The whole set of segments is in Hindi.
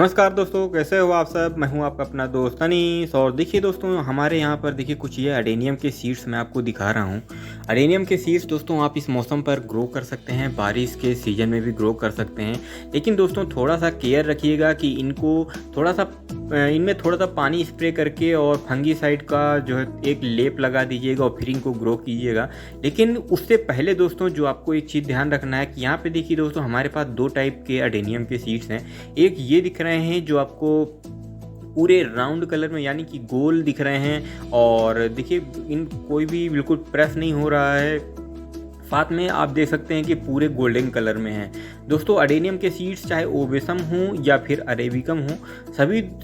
नमस्कार दोस्तों, कैसे हो आप सब। मैं हूं आपका अपना दोस्त अनीस। और देखिए दोस्तों, हमारे यहाँ पर देखिए कुछ ये अडेनियम के सीड्स मैं आपको दिखा रहा हूं। अडेनियम के सीड्स दोस्तों आप इस मौसम पर ग्रो कर सकते हैं, बारिश के सीजन में भी ग्रो कर सकते हैं। लेकिन दोस्तों थोड़ा सा केयर रखिएगा कि इनमें थोड़ा सा पानी स्प्रे करके और फंगीसाइड का जो है एक लेप लगा दीजिएगा और फिर इनको ग्रो कीजिएगा। लेकिन उससे पहले दोस्तों जो आपको एक चीज़ ध्यान रखना है कि यहाँ पे देखिए दोस्तों, हमारे पास दो टाइप के अडेनियम के सीड्स हैं। एक ये दिख रहे हैं जो आपको पूरे राउंड कलर में यानी कि गोल दिख रहे हैं, और देखिए इन कोई भी बिल्कुल प्रेस नहीं हो रहा है। साथ में आप देख सकते हैं कि पूरे गोल्डन कलर में हैं। दोस्तों अडेनियम के सीड्स चाहे ओवेसम हों या फिर अरेबिकम हों,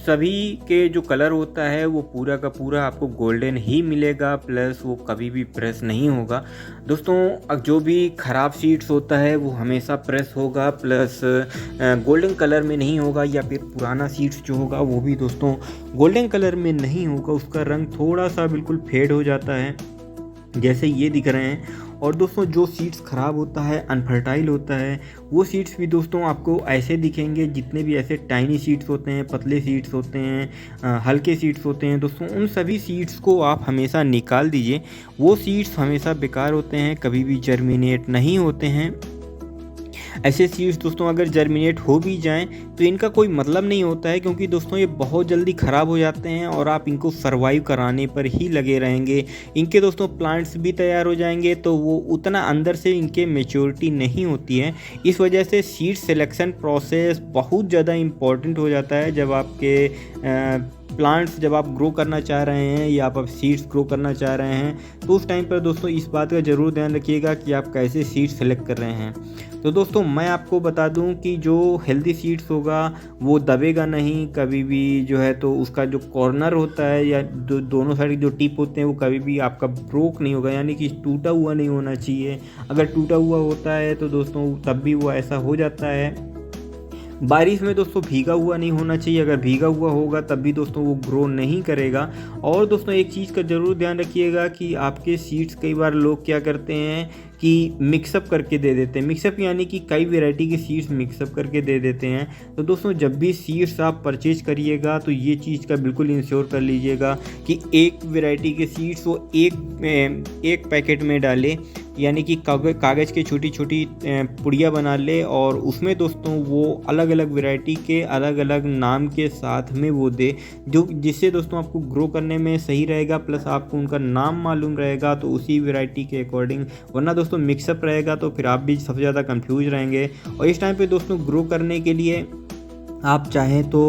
सभी के जो कलर होता है वो पूरा का पूरा आपको गोल्डन ही मिलेगा, प्लस वो कभी भी प्रेस नहीं होगा। दोस्तों जो भी ख़राब सीड्स होता है वो हमेशा प्रेस होगा, प्लस गोल्डन कलर में नहीं होगा, या फिर पुराना सीड्स जो होगा वो भी दोस्तों गोल्डन कलर में नहीं होगा, उसका रंग थोड़ा सा बिल्कुल फेड हो जाता है जैसे ये दिख रहे हैं। और दोस्तों जो सीड्स ख़राब होता है, अनफर्टाइल होता है, वो सीड्स भी दोस्तों आपको ऐसे दिखेंगे। जितने भी ऐसे टाइनी सीड्स होते हैं, पतले सीड्स होते हैं, हल्के सीड्स होते हैं दोस्तों, उन सभी सीड्स को आप हमेशा निकाल दीजिए। वो सीड्स हमेशा बेकार होते हैं, कभी भी जर्मिनेट नहीं होते हैं। ऐसे सीड्स दोस्तों अगर जर्मिनेट हो भी जाएं तो इनका कोई मतलब नहीं होता है, क्योंकि दोस्तों ये बहुत जल्दी ख़राब हो जाते हैं और आप इनको सर्वाइव कराने पर ही लगे रहेंगे। इनके दोस्तों प्लांट्स भी तैयार हो जाएंगे तो वो उतना अंदर से इनके मेच्योरिटी नहीं होती है। इस वजह से सीड सिलेक्शन प्रोसेस बहुत ज़्यादा इम्पॉर्टेंट हो जाता है। जब आपके प्लांट्स जब आप ग्रो करना चाह रहे हैं या आप सीड्स ग्रो करना चाह रहे हैं, तो उस टाइम पर दोस्तों इस बात का ज़रूर ध्यान रखिएगा कि आप कैसे सीड्स सेलेक्ट कर रहे हैं। तो दोस्तों मैं आपको बता दूं कि जो हेल्दी सीड्स होगा वो दबेगा नहीं कभी भी, जो है तो उसका जो कॉर्नर होता है या दोनों साइड जो टिप होते हैं वो कभी भी आपका ब्रोक नहीं होगा, यानी कि टूटा हुआ नहीं होना चाहिए। अगर टूटा हुआ होता है तो दोस्तों तब भी वो ऐसा हो जाता है। बारिश में दोस्तों भीगा हुआ नहीं होना चाहिए, अगर भीगा हुआ होगा तब भी दोस्तों वो ग्रो नहीं करेगा। और दोस्तों एक चीज़ का ज़रूर ध्यान रखिएगा कि आपके सीड्स कई बार लोग क्या करते हैं कि मिक्सअप करके दे देते हैं। मिक्सअप यानी कि कई वैरायटी के सीड्स मिक्सअप करके दे देते हैं। तो दोस्तों जब भी सीड्स आप परचेज करिएगा तो ये चीज़ का बिल्कुल इंश्योर कर लीजिएगा कि एक वैरायटी के सीड्स वो एक पैकेट में डाले, यानी कि कागज़ की छोटी छोटी पुड़िया बना ले और उसमें दोस्तों वो अलग अलग वैरायटी के अलग अलग नाम के साथ में वो दे, जो जिससे दोस्तों आपको ग्रो करने में सही रहेगा, प्लस आपको उनका नाम मालूम रहेगा तो उसी वैरायटी के अकॉर्डिंग। वरना दोस्तों मिक्सअप रहेगा तो फिर आप भी सबसे ज़्यादा कंफ्यूज रहेंगे। और इस टाइम पे दोस्तों ग्रो करने के लिए आप चाहें तो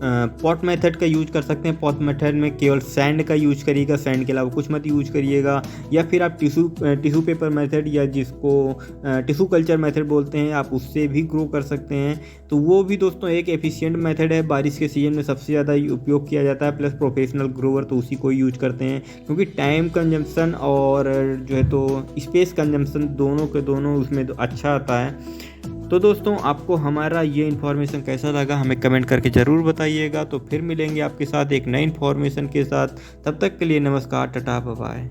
पॉट मेथड का यूज कर सकते हैं। पॉट मेथड में केवल सैंड का यूज करिएगा, सैंड के अलावा कुछ मत यूज करिएगा। या फिर आप टिश्यू पेपर मेथड या जिसको टिश्यू कल्चर मेथड बोलते हैं, आप उससे भी ग्रो कर सकते हैं। तो वो भी दोस्तों एक एफिशिएंट मेथड है, बारिश के सीजन में सबसे ज़्यादा उपयोग किया जाता है। प्लस प्रोफेशनल ग्रोवर तो उसी को यूज करते हैं, क्योंकि टाइम कंजम्पशन और जो है तो स्पेस कंजम्पशन दोनों के दोनों उसमें अच्छा आता है। तो दोस्तों आपको हमारा ये इन्फॉर्मेशन कैसा लगा हमें कमेंट करके ज़रूर बताइएगा। तो फिर मिलेंगे आपके साथ एक नई इन्फॉर्मेशन के साथ। तब तक के लिए नमस्कार, टाटा, बाय बाय।